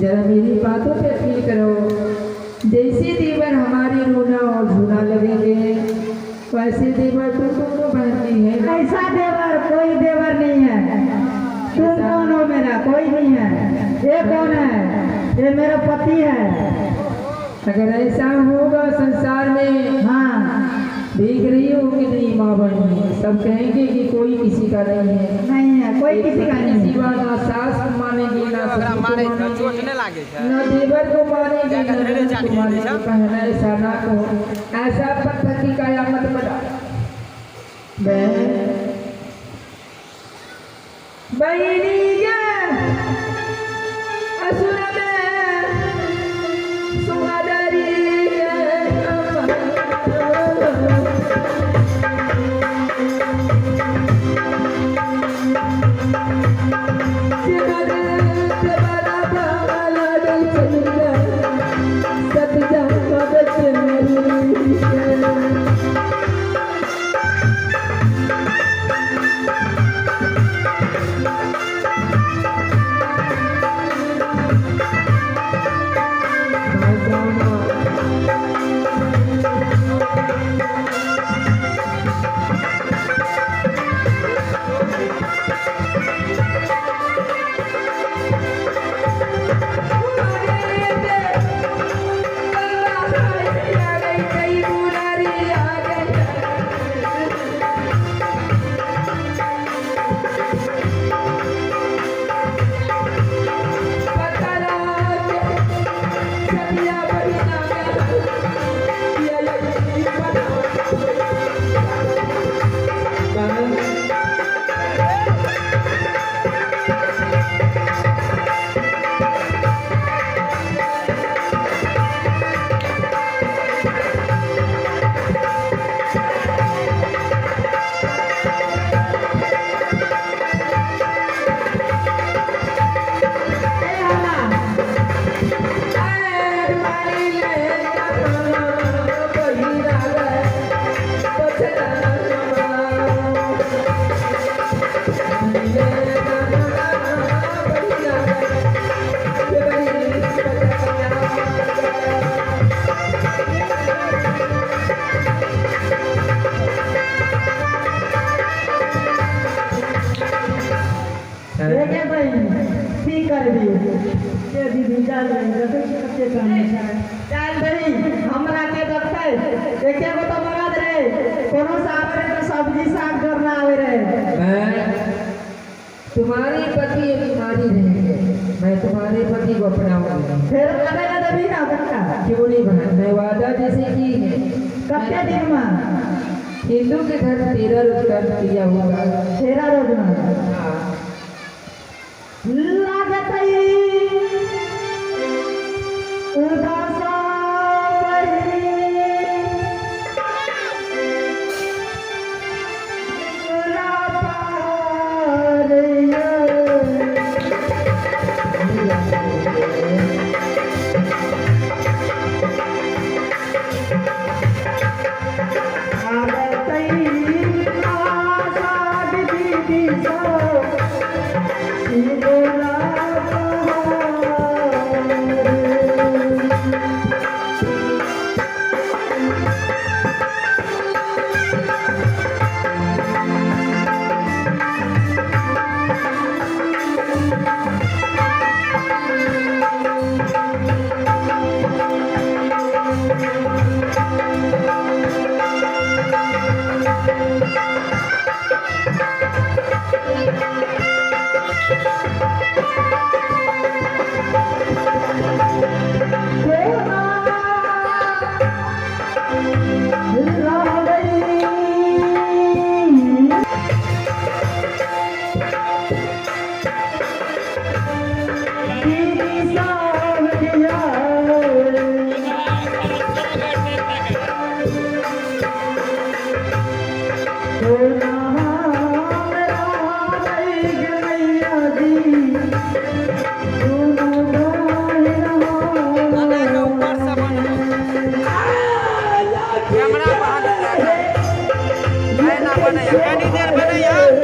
जरा मेरी बातों पे यकीन करो। जैसे देवर हमारी रोना और झूना लगेंगे वैसे देवर तो दोनों बहन है। ऐसा देवर कोई देवर नहीं है। तुम कौन हो? मेरा कोई नहीं है। ये कौन है? ये मेरा पति है। अगर ऐसा होगा संसार में, हाँ, देख रही हो कि नहीं माँ बहनी सब कहेंगे कि कोई किसी का नहीं है। नहीं है, कोई किसी का नहीं है। सिवा ना सास को मानेगी ना ससुर को मानेगी ना देवर को मानेगी ना ननद को मानेगी। कहना ऐसा ना कहो, ऐसा पति का या मत बता। बहनी जान असुर में सुहादरी हमरा के देखते एके को तो मगा दे रे। कोनो साबरे तो सब्जी साग करना आवे रे। तुम्हारी पति बीमारी रहेंगे, मैं तुम्हारे पति को अपनाऊंगा। फिर कबे ना देवी ना बच्चा क्यों नहीं बना? मैं वादा जैसे की है। कब के दिन में? हिंदू के घर 13 रोज कर्म किया होगा। 13 रोज में लागतई उदासा कैमरा बना, कनी देर बने यार।